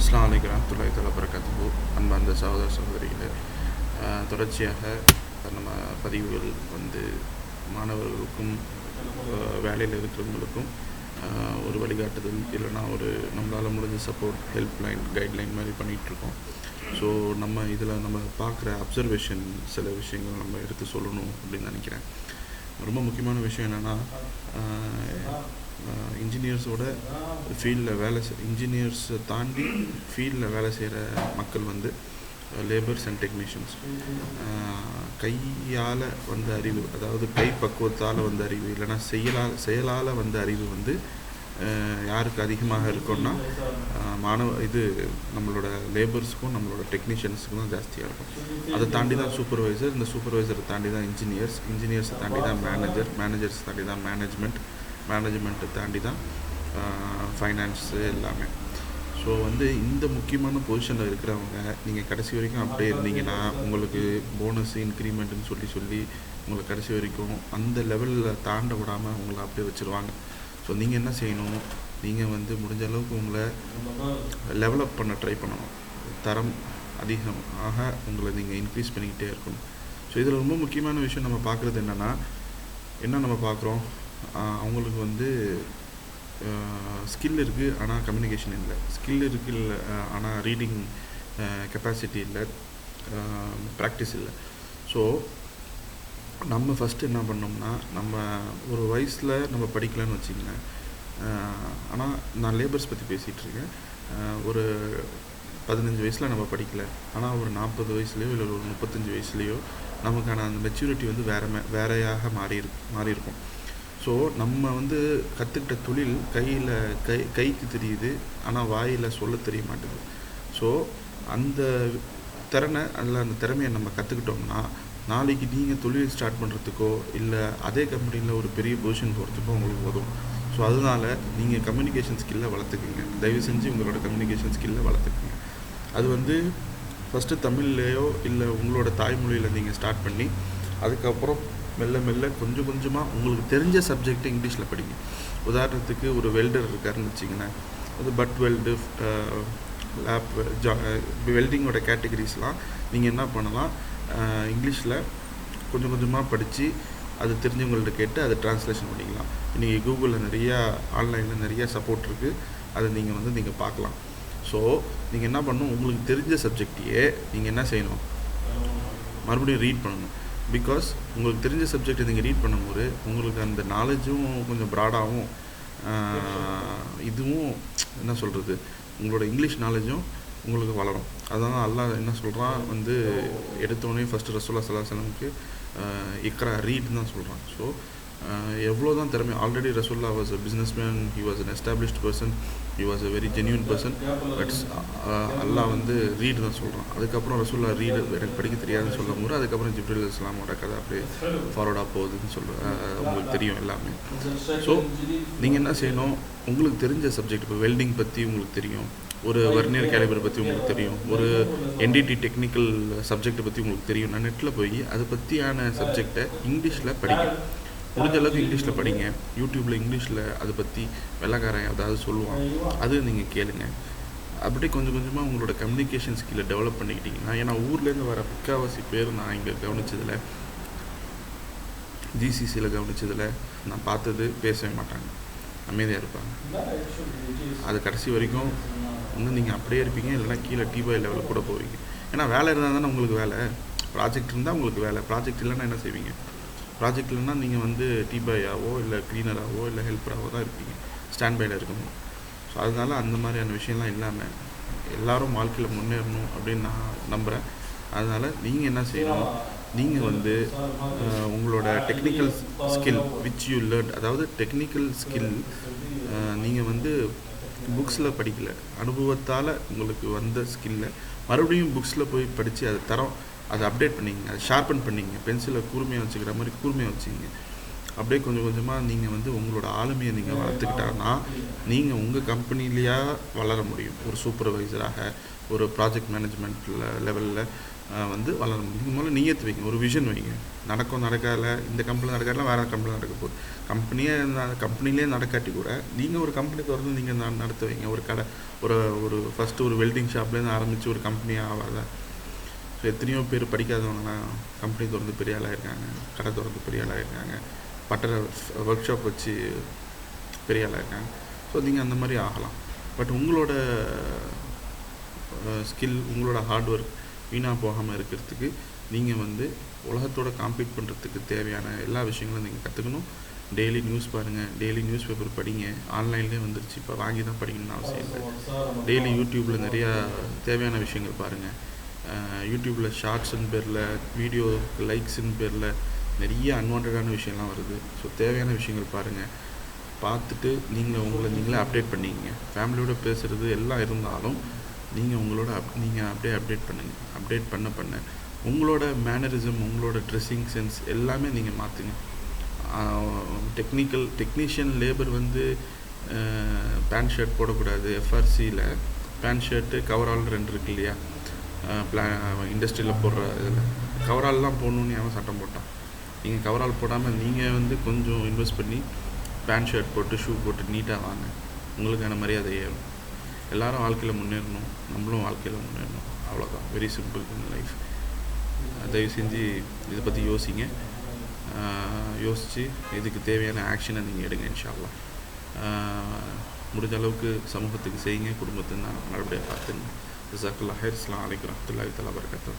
அஸ்ஸலாமு அலைக்கும் வரஹ்மத்துல்லாஹி தஆலா வபரகாத்துஹு. அன்பார்ந்த சகோதர சகோதரிகளே, தொடர்ச்சியாக நம்ம பதிவுகள் மாணவர்களுக்கும் வேலையில் இருக்கிறவங்களுக்கும் ஒரு வழிகாட்டுதல் இல்லைனா ஒரு நம்மளால் முடிஞ்ச சப்போர்ட், ஹெல்ப்லைன், கைட்லைன் மாதிரி பண்ணிகிட்ருக்கோம். ஸோ நம்ம இதில் நம்ம பார்க்குற அப்சர்வேஷன் சில விஷயங்கள் நம்ம எடுத்து சொல்லணும் அப்படின்னு நினைக்கிறேன். ரொம்ப முக்கியமான விஷயம் என்னென்னா, இன்ஜினியர்ஸோட ஃபீல்டில் இன்ஜினியர்ஸை தாண்டி ஃபீல்டில் வேலை செய்கிற மக்கள் லேபர்ஸ் அண்ட் டெக்னீஷியன்ஸ். கையால் வந்த அறிவு, அதாவது கை பக்குவத்தால் வந்த அறிவு இல்லைனா செயலால் வந்த அறிவு யாருக்கு அதிகமாக இருக்கும்னா நம்மளோட லேபர்ஸுக்கும் நம்மளோட டெக்னீஷியன்ஸுக்கும் தான் ஜாஸ்தியாக இருக்கும். அதை தாண்டி தான் சூப்பர்வைசர், இந்த சூப்பர்வைசரை தாண்டி தான் இன்ஜினியர்ஸை தாண்டி தான் மேனேஜர்ஸ் தாண்டி தான் மேனேஜ்மெண்ட்டை தாண்டி தான் ஃபைனான்ஸு எல்லாமே. ஸோ இந்த முக்கியமான பொசிஷனில் இருக்கிறவங்க நீங்கள் கடைசி வரைக்கும் அப்படியே இருந்தீங்கன்னா உங்களுக்கு போனஸ், இன்க்ரிமெண்ட்டுன்னு சொல்லி உங்களை கடைசி வரைக்கும் அந்த லெவலில் தாண்ட விடாமல் உங்களை அப்படியே வச்சுருவாங்க. ஸோ நீங்கள் என்ன செய்யணும், நீங்கள் முடிஞ்ச அளவுக்கு உங்களை லெவலப் பண்ண ட்ரை பண்ணணும். தரம் அதிகமாக உங்களை நீங்கள் இன்க்ரீஸ் பண்ணிக்கிட்டே இருக்கணும். ஸோ இதில் ரொம்ப முக்கியமான விஷயம் நம்ம பார்க்குறது என்ன நம்ம பார்க்குறோம், அவங்களுக்கு ஸ்கில் இருக்குது ஆனால் கம்யூனிகேஷன் இல்லை, ஸ்கில் இருக்குது இல்லை ஆனால் ரீடிங் கெப்பாசிட்டி இல்லை, ப்ராக்டிஸ் இல்லை. ஸோ நம்ம ஃபஸ்ட்டு என்ன பண்ணோம்னா, நம்ம ஒரு வயசில் நம்ம படிக்கலான்னு வச்சுக்கோங்களேன். ஆனால் நான் லேபர்ஸ் பற்றி பேசிகிட்ருக்கேன். ஒரு 15 வயசில் நம்ம படிக்கலை, ஆனால் ஒரு 40 வயசுலேயோ இல்லை ஒரு 35 வயசுலேயோ நமக்கான அந்த மெச்சூரிட்டி வேறையாக மாறியிருக்கும். ஸோ நம்ம கற்றுக்கிட்ட தொழில் கைக்கு தெரியுது, ஆனால் வாயில் சொல்ல தெரிய மாட்டேங்குது. ஸோ அந்த திறமையை நம்ம கற்றுக்கிட்டோம்னா நாளைக்கு நீங்கள் தொழில் ஸ்டார்ட் பண்ணுறதுக்கோ இல்லை அதே கம்பெனியில் ஒரு பெரிய பொசிஷன் போகிறதுக்கோ உங்களுக்கு உதவும். ஸோ அதனால் நீங்கள் கம்யூனிகேஷன் ஸ்கில்லை வளர்த்துக்குங்க. தயவு செஞ்சு உங்களோட கம்யூனிகேஷன் ஸ்கில்லை வளர்த்துக்குங்க. அது ஃபஸ்ட்டு தமிழ்லேயோ இல்லை உங்களோட தாய்மொழியில் நீங்கள் ஸ்டார்ட் பண்ணி அதுக்கப்புறம் மெல்ல கொஞ்சம் கொஞ்சமாக உங்களுக்கு தெரிஞ்ச சப்ஜெக்டை இங்கிலீஷில் படிங்க. உதாரணத்துக்கு ஒரு வெல்டர் இருக்காருன்னு வச்சிங்கன்னா, பட் வெல்டு, லேப் வெல்டிங்கோட கேட்டகரிஸ்லாம் நீங்கள் என்ன பண்ணலாம், இங்கிலீஷில் கொஞ்சம் கொஞ்சமாக படித்து அது தெரிஞ்சவங்கள்ட்ட கேட்டு அதை ட்ரான்ஸ்லேஷன் பண்ணிக்கலாம். இன்றைக்கி கூகுளில் ஆன்லைனில் நிறையா சப்போர்ட் இருக்குது. அதை நீங்கள் பார்க்கலாம். ஸோ நீங்கள் என்ன பண்ணணும், உங்களுக்கு தெரிஞ்ச சப்ஜெக்டையே நீங்கள் என்ன செய்யணும், மறுபடியும் ரீட் பண்ணணும். பிகாஸ் உங்களுக்கு தெரிஞ்ச சப்ஜெக்டை நீங்கள் ரீட் பண்ணும்போது உங்களுக்கு அந்த நாலேஜும் கொஞ்சம் ப்ராடாகவும், இதுவும் என்ன சொல்கிறது, உங்களோட இங்கிலீஷ் நாலேஜும் உங்களுக்கு வளரும். அதனால் அல்லாஹ் என்ன சொல்கிறான், எடுத்தோடனே ஃபஸ்ட்டு ரசூலுல்லாஹி ஸல்லல்லாஹு அலைஹி வஸல்லம் இக்ரா, ரீட்னு தான் சொல்கிறான். ஸோ எவ்வளோ தான் திறமை, already Rasulullah was a business man, he was an established person, he was a very genuine person. But Allah read தான் சொல்கிறான். அதுக்கப்புறம் ரசூலுல்லாஹ் ரீடு எனக்கு படிக்க தெரியாதுன்னு சொல்லும் போது அதுக்கப்புறம் ஜிப்ரீல் அலைஹிஸ்ஸலாமோட கதை அப்படியே ஃபார்வர்டாக போகுதுன்னு உங்களுக்கு தெரியும் எல்லாமே. ஸோ நீங்கள் என்ன செய்யணும், உங்களுக்கு தெரிஞ்ச சப்ஜெக்ட், இப்போ வெல்டிங் பற்றி உங்களுக்கு தெரியும், ஒரு வர்னியர் கேலிபர் பற்றி உங்களுக்கு தெரியும், ஒரு என்டிடி டெக்னிக்கல் சப்ஜெக்டை பற்றி உங்களுக்கு தெரியும். நான் நெட்டில் போய் அதை பற்றியான சப்ஜெக்டை இங்கிலீஷில் படிங்க. முடிஞ்ச அளவுக்கு இங்கிலீஷில் படிங்க. யூடியூப்பில் இங்கிலீஷில் அதை பற்றி வெள்ளைக்காரன் ஏதாவது சொல்லுவான், அது நீங்கள் கேளுங்க. அப்படியே கொஞ்சம் கொஞ்சமாக உங்களோட கம்யூனிகேஷன் ஸ்கில்லை டெவலப் பண்ணிக்கிட்டிங்கன்னா, ஏன்னா ஊர்லேருந்து வர முக்கால்வாசி பேர் நான் இங்கே கவனித்ததில், ஜிசிசியில் கவனித்ததில் நான் பார்த்தது பேசவே மாட்டாங்க, அமைதியாக இருப்பாங்க. அது கடைசி வரைக்கும் நீங்கள் அப்படியே இருப்பீங்க, இல்லைனா கீழே டிபாய் லெவலில் கூட போவீங்க. ஏன்னா வேலை இருந்தால் தானே உங்களுக்கு வேலை, ப்ராஜெக்ட் இருந்தால் உங்களுக்கு வேலை. ப்ராஜெக்ட் இல்லைன்னா என்ன செய்வீங்க? ப்ராஜெக்ட் இல்லைன்னா நீங்கள் டிபாயாவோ இல்லை க்ளீனராகவோ இல்லை ஹெல்ப்பராகவோ தான் இருப்பீங்க, ஸ்டாண்ட் பையில் இருக்கணும். ஸோ அதனால் அந்த மாதிரியான விஷயம்லாம் இல்லாமல் எல்லோரும் வாழ்க்கையில் முன்னேறணும் அப்படின்னு நான் நம்புகிறேன். அதனால் நீங்கள் என்ன செய்யணும், நீங்கள் உங்களோட technical skill which you learn, அதாவது டெக்னிக்கல் ஸ்கில் நீங்கள் புக்ஸில் படிக்கலை, அனுபவத்தால் உங்களுக்கு வந்த ஸ்கில்லை மறுபடியும் புக்ஸில் போய் படித்து அதை அப்டேட் பண்ணிங்க, அதை ஷார்பன் பண்ணிங்க. பென்சிலை கூர்மையாக வச்சுக்கிற மாதிரி கூர்மையாக வச்சுங்க. அப்படியே கொஞ்சம் கொஞ்சமாக நீங்கள் வந்து உங்களோட ஆளுமையை நீங்கள் வளர்த்துக்கிட்டாங்கன்னா நீங்கள் உங்கள் கம்பெனிலேயே வளர முடியும். ஒரு சூப்பர்வைசராக, ஒரு ப்ராஜெக்ட் மேனேஜ்மெண்ட் லெவலில் வந்து வளர முடியும். நீங்கள் முதல்ல நியத்து வைங்க, ஒரு விஷன் வைங்க. நடக்கும் நடக்காத, இந்த கம்பெனியில் நடக்காதுலாம் வேறு கம்பெனியில் நடக்க போகுது. கம்பெனிலே நடக்காட்டி கூட நீங்கள் ஒரு கம்பெனி திறந்து நீங்கள் நடத்த வைங்க. ஒரு கடை, ஒரு ஃபஸ்ட்டு ஒரு வெல்டிங் ஷாப்லேருந்து ஆரம்பித்து ஒரு கம்பெனியாக ஆகாத. ஸோ எத்தனையோ பேர் படிக்காதவங்கலாம் கம்பெனி திறந்து பெரிய ஆளாக இருக்காங்க, கடை திறந்து பெரிய ஆளாக இருக்காங்க, பட்டறை ஒர்க் ஷாப் வச்சு பெரிய ஆளாக இருக்காங்க. ஸோ நீங்கள் அந்த மாதிரி ஆகலாம். பட் உங்களோட ஸ்கில், உங்களோட ஹார்ட் ஒர்க் வீணாக போகாமல் இருக்கிறதுக்கு நீங்கள் வந்து உலகத்தோட காம்பீட் பண்ணுறதுக்கு தேவையான எல்லா விஷயங்களும் நீங்கள் கற்றுக்கணும். டெய்லி நியூஸ் பாருங்கள், டெய்லி நியூஸ் பேப்பர் படிங்க. ஆன்லைன்லேயே வந்துருச்சு, இப்போ வாங்கி தான் படிக்கணும்னு அவசியம் இல்லை. டெய்லி யூடியூப்பில் நிறையா தேவையான விஷயங்கள் பாருங்கள். யூடியூப்பில் ஷார்ட்ஸுன்னு பேரில், வீடியோ லைக்ஸுன்னு பேரில் நிறைய அன்வான்டான விஷயம்லாம் வருது. ஸோ தேவையான விஷயங்கள் பாருங்கள். பார்த்துட்டு நீங்களே அப்டேட் பண்ணிக்கங்க. ஃபேமிலியோடு பேசுகிறது எல்லாம் இருந்தாலும் நீங்கள் அப்படியே அப்டேட் பண்ணுங்கள். அப்டேட் பண்ண உங்களோட மேனரிசம், உங்களோட ட்ரெஸ்ஸிங் சென்ஸ் எல்லாமே நீங்கள் மாற்றுங்க. டெக்னீஷியன் லேபர் வந்து பேண்ட் ஷர்ட் போடக்கூடாது. எஃப்ஆர்சியில் பேண்ட் ஷர்ட்டு, கவரால் 2 இருக்கு இல்லையா, இண்டஸ்ட்ரியில் போடுற இதில் கவரால்லாம் போடணுன்னு அவன் சட்டம் போட்டான். நீங்கள் கவரால் போடாமல் நீங்கள் வந்து கொஞ்சம் இன்வெஸ்ட் பண்ணி பேண்ட் ஷர்ட் போட்டு, ஷூ போட்டு நீட்டாக வாங்க. உங்களுக்கான மரியாதை ஏறும். எல்லோரும் வாழ்க்கையில் முன்னேறணும், நம்மளும் வாழ்க்கையில் முன்னேறணும். அவ்வளோதான். Very simple in life. தயவு செஞ்சு இதை பற்றி யோசிங்க. யோசித்து இதுக்கு தேவையான ஆக்ஷனை நீங்கள் எடுங்க. இன்ஷா அல்லாஹ் முடிஞ்ச அளவுக்கு சமூகத்துக்கு செய்யுங்க, குடும்பத்தை நல்லபடியாக பார்த்துங்க. ஜஸாக்கல்லாஹ் ஹைர். அஸ்ஸலாமு அலைக்கும் வரஹ்மத்துல்லாஹி தஆலா வபரகாத்துஹு.